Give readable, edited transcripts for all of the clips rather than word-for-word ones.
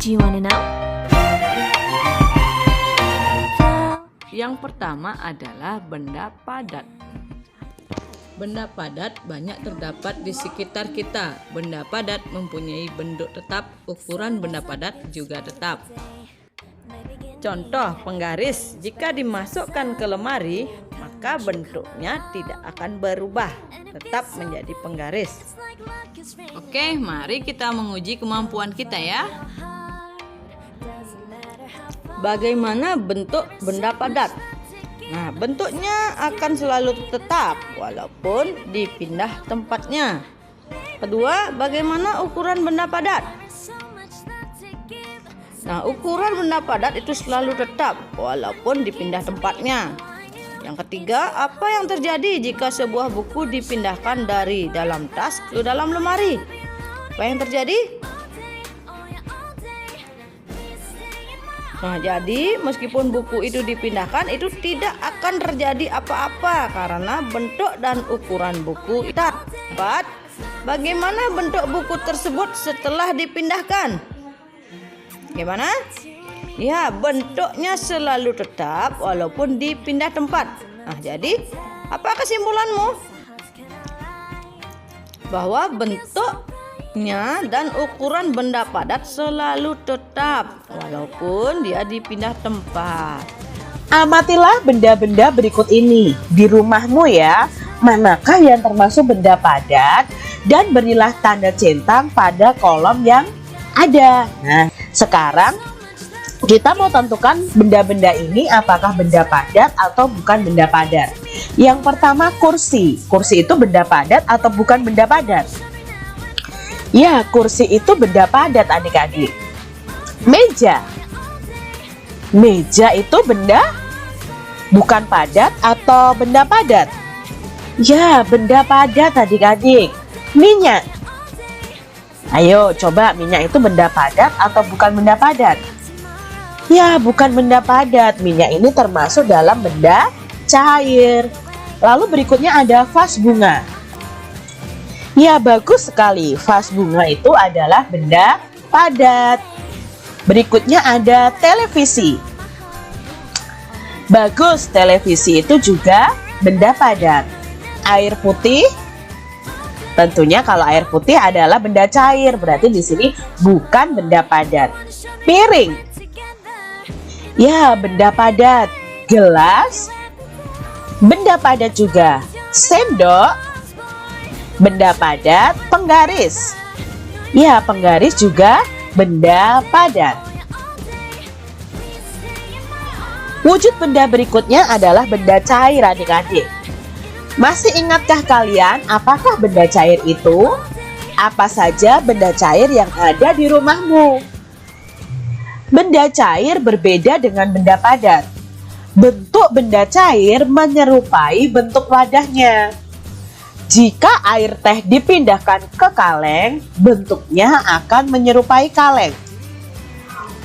Do you wanna know? Yang pertama adalah benda padat. Benda padat banyak terdapat di sekitar kita. Benda padat mempunyai bentuk tetap, ukuran benda padat juga tetap. Contoh penggaris, jika dimasukkan ke lemari, maka bentuknya tidak akan berubah, tetap menjadi penggaris. Oke, mari kita menguji kemampuan kita ya. Bagaimana bentuk benda padat? Nah, bentuknya akan selalu tetap walaupun dipindah tempatnya. Kedua, bagaimana ukuran benda padat? Nah, ukuran benda padat itu selalu tetap walaupun dipindah tempatnya. Yang ketiga, apa yang terjadi jika sebuah buku dipindahkan dari dalam tas ke dalam lemari? Apa yang terjadi? Nah, jadi meskipun buku itu dipindahkan, itu tidak akan terjadi apa-apa karena bentuk dan ukuran buku itu tetap. Bagaimana bentuk buku tersebut setelah dipindahkan? Gimana? Ya, bentuknya selalu tetap walaupun dipindah tempat. Nah, jadi apa kesimpulanmu? Bahwa bentuknya dan ukuran benda padat selalu tetap walaupun dia dipindah tempat. Amatilah benda-benda berikut ini di rumahmu ya. Manakah yang termasuk benda padat, dan berilah tanda centang pada kolom yang ada. Nah, sekarang kita mau tentukan benda-benda ini apakah benda padat atau bukan benda padat. Yang pertama, kursi. Kursi itu benda padat atau bukan benda padat? Ya, kursi itu benda padat adik-adik. Meja. Meja itu benda bukan padat atau benda padat? Ya, benda padat adik-adik. Minyak. Ayo coba, minyak itu benda padat atau bukan benda padat? Ya, bukan benda padat. Minyak ini termasuk dalam benda cair. Lalu berikutnya ada vas bunga. Ya, bagus sekali. Vas bunga itu adalah benda padat. Berikutnya ada televisi. Bagus, televisi itu juga benda padat. Air putih. Tentunya kalau air putih adalah benda cair, berarti di sini bukan benda padat. Piring. Ya, benda padat. Gelas. Benda padat juga. Sendok. Benda padat. Penggaris. Ya, penggaris juga benda padat. Wujud benda berikutnya adalah benda cair adik-adik. Masih ingatkah kalian apakah benda cair itu? Apa saja benda cair yang ada di rumahmu? Benda cair berbeda dengan benda padat. Bentuk benda cair menyerupai bentuk wadahnya. Jika air teh dipindahkan ke kaleng, bentuknya akan menyerupai kaleng.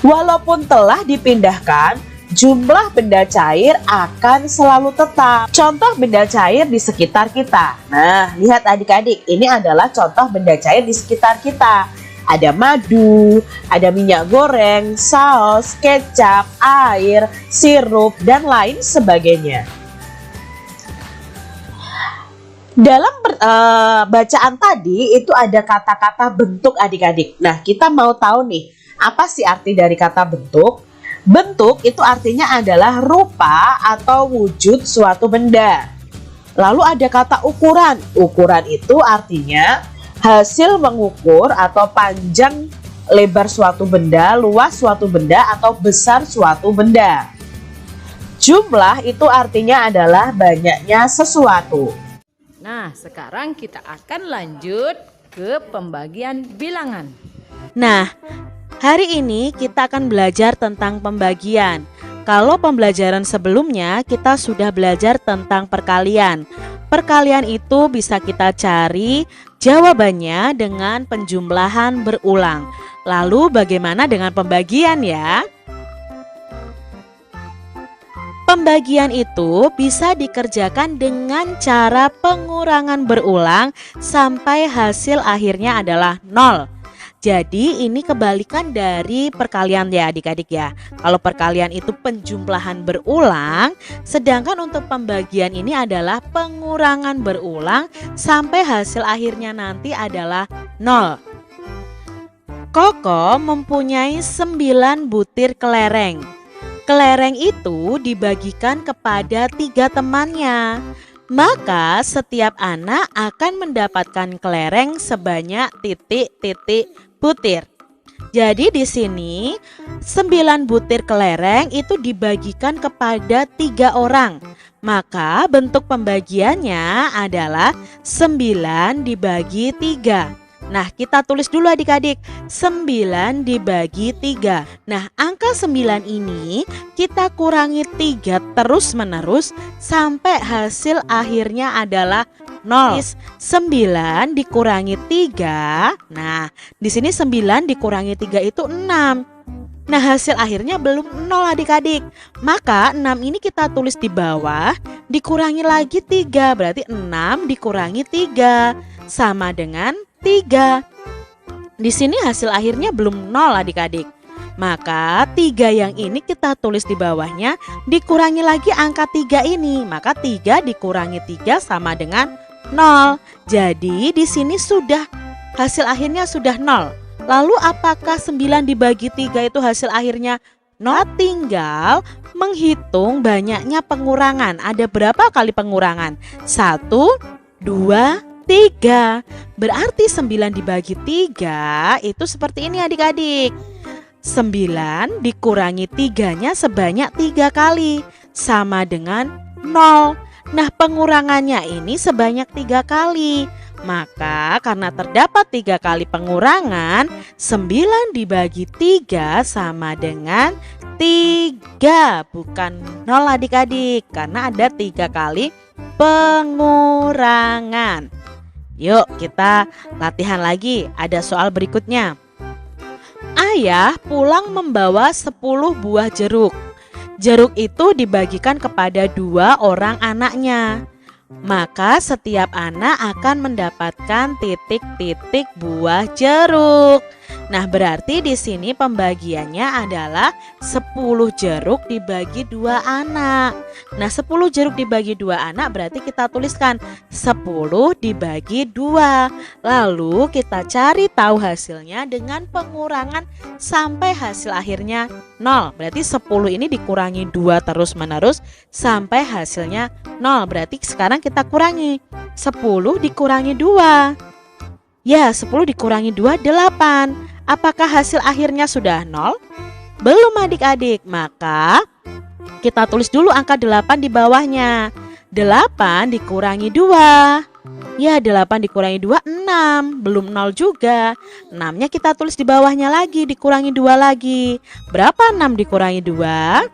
Walaupun telah dipindahkan, jumlah benda cair akan selalu tetap. Contoh benda cair di sekitar kita. Nah, lihat adik-adik, ini adalah contoh benda cair di sekitar kita. Ada madu, ada minyak goreng, saus, kecap, air, sirup, dan lain sebagainya. Dalam bacaan tadi itu ada kata-kata bentuk adik-adik. Nah, kita mau tahu nih, apa sih arti dari kata bentuk? Bentuk itu artinya adalah rupa atau wujud suatu benda. Lalu ada kata ukuran. Ukuran itu artinya hasil mengukur atau panjang lebar suatu benda, luas suatu benda, atau besar suatu benda. Jumlah itu artinya adalah banyaknya sesuatu. Nah, sekarang kita akan lanjut ke pembagian bilangan. Nah, hari ini kita akan belajar tentang pembagian. Kalau pembelajaran sebelumnya kita sudah belajar tentang perkalian. Perkalian itu bisa kita cari jawabannya dengan penjumlahan berulang. Lalu bagaimana dengan pembagian ya? Pembagian itu bisa dikerjakan dengan cara pengurangan berulang sampai hasil akhirnya adalah 0. Jadi ini kebalikan dari perkalian ya adik-adik ya. Kalau perkalian itu penjumlahan berulang, sedangkan untuk pembagian ini adalah pengurangan berulang sampai hasil akhirnya nanti adalah 0. Koko mempunyai 9 butir kelereng. Kelereng itu dibagikan kepada 3 temannya. Maka setiap anak akan mendapatkan kelereng sebanyak titik-titik butir. Jadi di sini 9 butir kelereng itu dibagikan kepada 3 orang. Maka bentuk pembagiannya adalah 9 dibagi 3. Nah, kita tulis dulu adik-adik, 9 dibagi 3. Nah, angka 9 ini kita kurangi 3 terus-menerus sampai hasil akhirnya adalah 0. 9 dikurangi 3. Nah, di sini 9 dikurangi 3 itu 6. Nah, hasil akhirnya belum 0 adik-adik. Maka 6 ini kita tulis di bawah, dikurangi lagi 3. Berarti 6 dikurangi 3 sama dengan 3. Di sini hasil akhirnya belum 0 adik-adik. Maka 3 yang ini kita tulis di bawahnya, dikurangi lagi angka 3 ini. Maka 3 dikurangi 3 sama dengan 0. Jadi di sini sudah hasil akhirnya sudah 0. Lalu apakah 9 dibagi 3 itu hasil akhirnya 0? Tinggal menghitung banyaknya pengurangan. Ada berapa kali pengurangan? 1, 2, 3. Berarti 9 dibagi 3 itu seperti ini adik-adik. 9 dikurangi 3-nya sebanyak 3 kali sama dengan 0. Nah, pengurangannya ini sebanyak 3 kali. Maka karena terdapat 3 kali pengurangan, 9 dibagi 3 sama dengan 3, bukan 0 adik-adik, karena ada 3 kali pengurangan. Yuk kita latihan lagi, ada soal berikutnya. Ayah pulang membawa 10 buah jeruk. Jeruk itu dibagikan kepada 2 orang anaknya. Maka setiap anak akan mendapatkan titik-titik buah jeruk. Nah, berarti di sini pembagiannya adalah 10 jeruk dibagi 2 anak. Nah, 10 jeruk dibagi 2 anak berarti kita tuliskan 10 dibagi 2. Lalu kita cari tahu hasilnya dengan pengurangan sampai hasil akhirnya 0. Berarti 10 ini dikurangi 2 terus-menerus sampai hasilnya 0. Berarti sekarang kita kurangi 10 dikurangi 2. Ya, 10 dikurangi 2, 8. Apakah hasil akhirnya sudah 0? Belum adik-adik. Maka kita tulis dulu angka 8 di bawahnya. 8 dikurangi 2. Ya, 8 dikurangi 2, 6. Belum 0 juga. 6-nya kita tulis di bawahnya lagi, dikurangi 2 lagi. Berapa 6 dikurangi 2?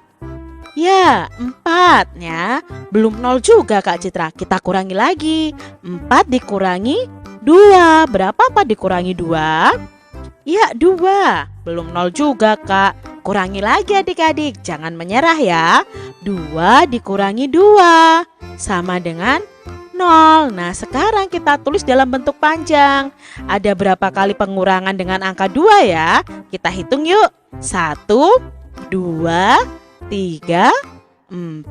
Ya, 4 ya. Belum 0 juga Kak Citra. Kita kurangi lagi. 4 dikurangi 2. Berapa 4 dikurangi 2? Ya, 2. Belum 0 juga Kak. Kurangi lagi adik-adik. Jangan menyerah ya. 2 dikurangi 2 sama dengan 0. Nah, sekarang kita tulis dalam bentuk panjang. Ada berapa kali pengurangan dengan angka 2 ya? Kita hitung yuk. 1, 2, 3, 4,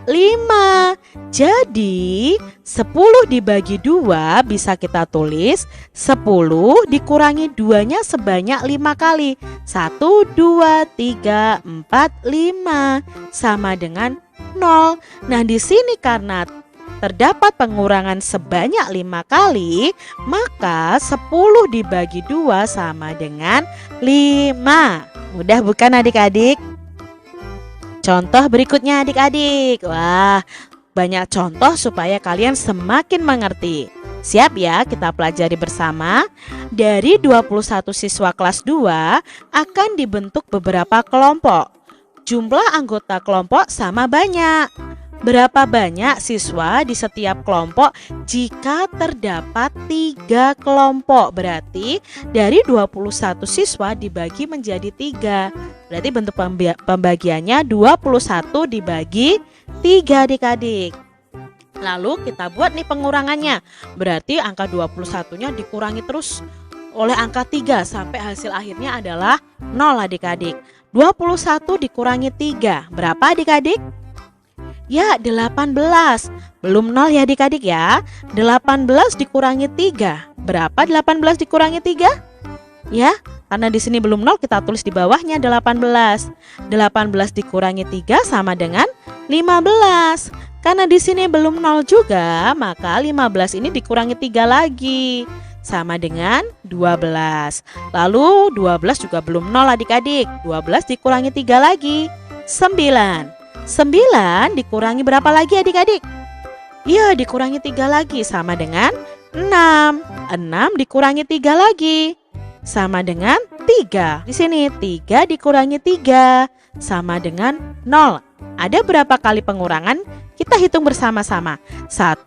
5. Jadi 10 dibagi 2 bisa kita tulis 10 dikurangi 2-nya sebanyak 5 kali. 1, 2, 3, 4, 5 sama dengan 0. Nah, di sini karena terdapat pengurangan sebanyak 5 kali, maka 10 dibagi 2 sama dengan 5. Mudah bukan adik-adik? Contoh berikutnya adik-adik. Wah, banyak contoh supaya kalian semakin mengerti. Siap ya, kita pelajari bersama. Dari 21 siswa kelas 2 akan dibentuk beberapa kelompok. Jumlah anggota kelompok sama banyak. Berapa banyak siswa di setiap kelompok jika terdapat 3 kelompok? Berarti dari 21 siswa dibagi menjadi 3. Berarti bentuk pembagiannya 21 dibagi 3 adik-adik. Lalu kita buat nih pengurangannya. Berarti angka 21-nya dikurangi terus oleh angka 3 sampai hasil akhirnya adalah 0 adik-adik. 21 dikurangi 3, berapa adik-adik? Ya, 18. Belum 0 ya adik-adik ya. 18 dikurangi 3, berapa 18 dikurangi 3? Ya, karena di sini belum 0 kita tulis di bawahnya 18. 18 dikurangi 3 sama dengan 15. Karena di sini belum 0 juga, maka 15 ini dikurangi 3 lagi sama dengan 12. Lalu 12 juga belum 0 adik-adik. 12 dikurangi 3 lagi 9. 9 dikurangi berapa lagi adik-adik? Iya, dikurangi 3 lagi sama dengan 6. 6 dikurangi 3 lagi sama dengan 3. Di sini 3 dikurangi 3 sama dengan 0. Ada berapa kali pengurangan? Kita hitung bersama-sama. 1,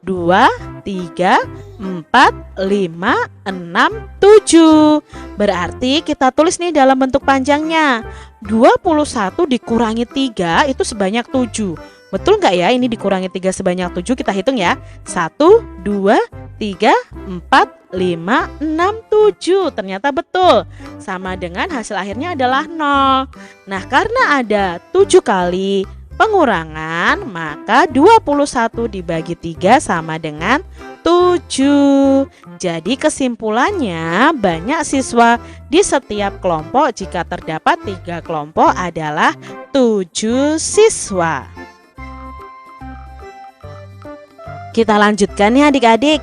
2, 3, 4, 5, 6, 7. Berarti kita tulis nih dalam bentuk panjangnya. 21 dikurangi 3 itu sebanyak 7. Betul nggak ya ini dikurangi 3 sebanyak 7? Kita hitung ya. 1, 2, 3, 4, 5, 6, 7. Ternyata betul. Sama dengan hasil akhirnya adalah 0. Nah, karena ada 7 kali pengurangan, maka 21 dibagi 3 sama dengan 7. Jadi kesimpulannya, banyak siswa di setiap kelompok jika terdapat 3 kelompok adalah 7 siswa. Kita lanjutkan ya adik-adik.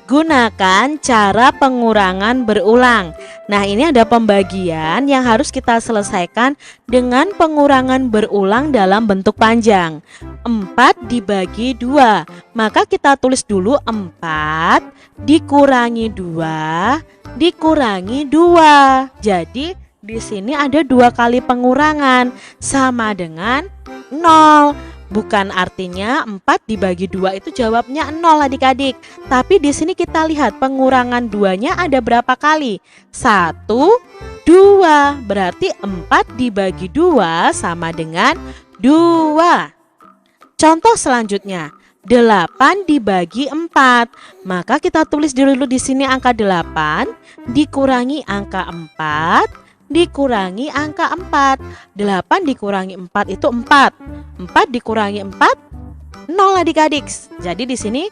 Gunakan cara pengurangan berulang. Nah, ini ada pembagian yang harus kita selesaikan dengan pengurangan berulang dalam bentuk panjang. 4 dibagi 2. Maka kita tulis dulu 4 dikurangi 2 dikurangi 2. Jadi di sini ada 2 kali pengurangan sama dengan 0. Bukan artinya 4 dibagi 2 itu jawabnya 0 adik-adik. Tapi di sini kita lihat pengurangan 2-nya ada berapa kali? 1, 2. Berarti 4 dibagi 2 sama dengan 2. Contoh selanjutnya, 8 dibagi 4. Maka kita tulis dulu di sini angka 8 dikurangi angka 4 dikurangi angka 4. 8 dikurangi 4 itu 4. 4 dikurangi 4 0 adik-adik. Jadi di sini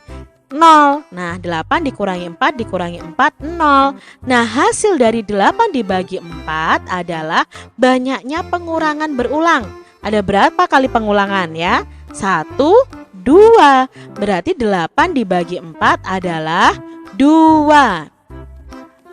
0. Nah, 8 dikurangi 4 dikurangi 4 0. Nah, hasil dari 8 dibagi 4 adalah banyaknya pengurangan berulang. Ada berapa kali pengulangan ya? 1, 2. Berarti 8 dibagi 4 adalah 2.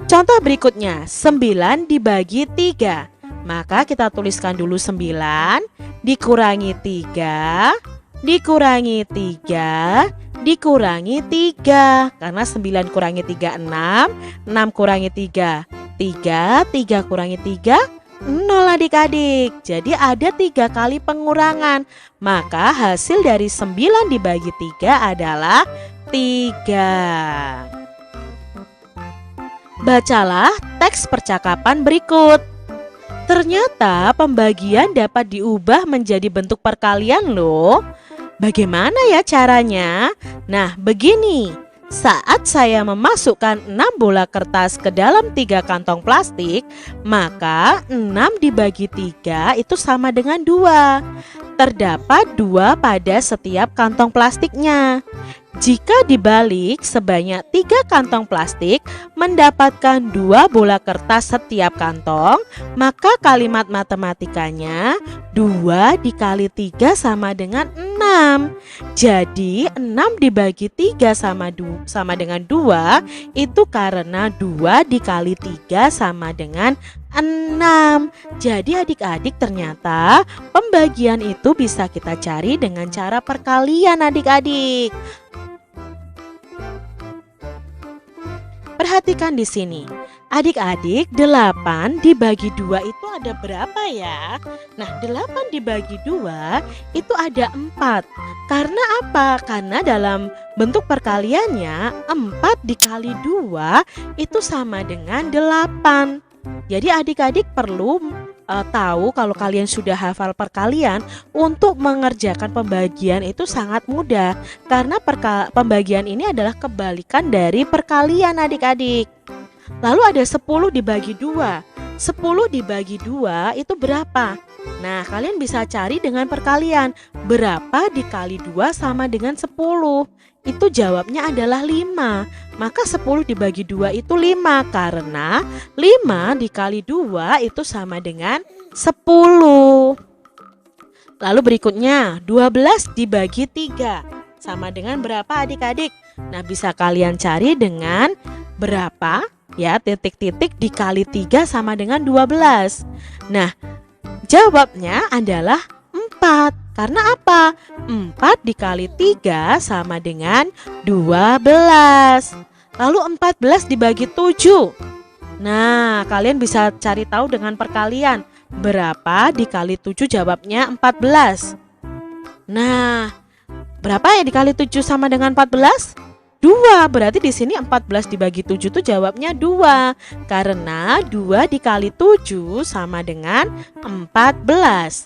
Contoh berikutnya, 9 dibagi 3. Maka kita tuliskan dulu 9 dikurangi 3 dikurangi 3 dikurangi 3. Karena 9 kurangi 3 6, 6 kurangi 3 3, 3 kurangi 3 0 adik-adik. Jadi ada 3 kali pengurangan. Maka hasil dari 9 dibagi 3 adalah 3. Bacalah teks percakapan berikut. Ternyata pembagian dapat diubah menjadi bentuk perkalian loh. Bagaimana ya caranya? Nah, begini. Saat saya memasukkan 6 bola kertas ke dalam 3 kantong plastik, maka 6 dibagi 3 itu sama dengan 2. Terdapat 2 pada setiap kantong plastiknya. Jika dibalik, sebanyak 3 kantong plastik mendapatkan 2 bola kertas setiap kantong, maka kalimat matematikanya 2 dikali 3 sama dengan 6. Jadi 6 dibagi 3 sama dengan 2 itu karena 2 dikali 3 sama dengan 6. Jadi adik-adik, ternyata pembagian itu bisa kita cari dengan cara perkalian adik-adik. Perhatikan di sini. Adik-adik, 8 dibagi 2 itu ada berapa ya? Nah, 8 dibagi 2 itu ada 4. Karena apa? Karena dalam bentuk perkaliannya 4 dikali 2 itu sama dengan 8. Jadi adik-adik perlu tahu kalau kalian sudah hafal perkalian, untuk mengerjakan pembagian itu sangat mudah. Karena pembagian ini adalah kebalikan dari perkalian adik-adik. Lalu ada 10 dibagi 2. 10 dibagi 2 itu berapa? Nah, kalian bisa cari dengan perkalian. Berapa dikali 2 sama dengan 10? Itu jawabnya adalah 5. Maka 10 dibagi 2 itu 5 karena 5 dikali 2 itu sama dengan 10. Lalu berikutnya 12 dibagi 3 sama dengan berapa adik-adik? Nah, bisa kalian cari dengan berapa? Ya, titik-titik dikali 3 sama dengan 12. Nah, jawabnya adalah 4. Karena apa? 4 dikali 3 sama dengan 12. Lalu 14 dibagi 7. Nah, kalian bisa cari tahu dengan perkalian. Berapa dikali 7 jawabnya 14. Nah, berapa ya dikali 7 sama dengan 14? 2. Berarti di sini 14 dibagi 7 itu jawabnya 2. Karena 2 dikali 7 sama dengan 14.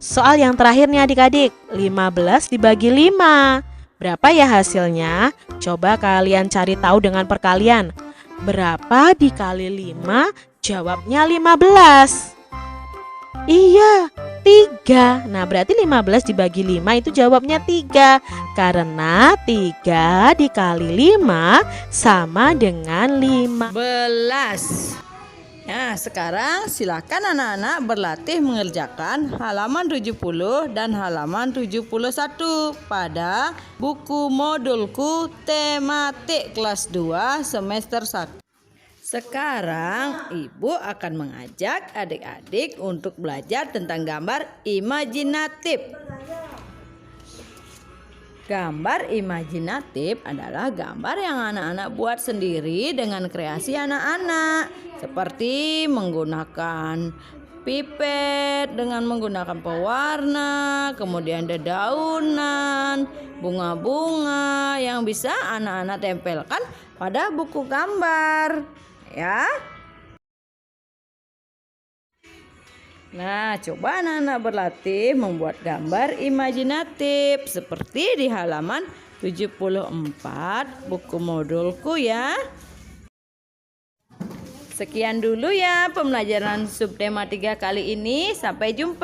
Soal yang terakhir nih adik-adik, 15 dibagi 5. Berapa ya hasilnya? Coba kalian cari tahu dengan perkalian. Berapa dikali 5? Jawabnya 15. Iya, 3. Nah, berarti 15 dibagi 5 itu jawabnya 3. Karena 3 dikali 5 sama dengan 15. Nah, sekarang silakan anak-anak berlatih mengerjakan halaman 70 dan halaman 71 pada buku modulku tematik kelas 2 semester 1. Sekarang Ibu akan mengajak adik-adik untuk belajar tentang gambar imajinatif. Gambar imajinatif adalah gambar yang anak-anak buat sendiri dengan kreasi anak-anak, seperti menggunakan pipet dengan menggunakan pewarna, kemudian dedaunan, bunga-bunga yang bisa anak-anak tempelkan pada buku gambar, ya. Nah, coba anak-anak berlatih membuat gambar imajinatif seperti di halaman 74 buku modulku ya. Sekian dulu ya pembelajaran subtema 3 kali ini. Sampai jumpa.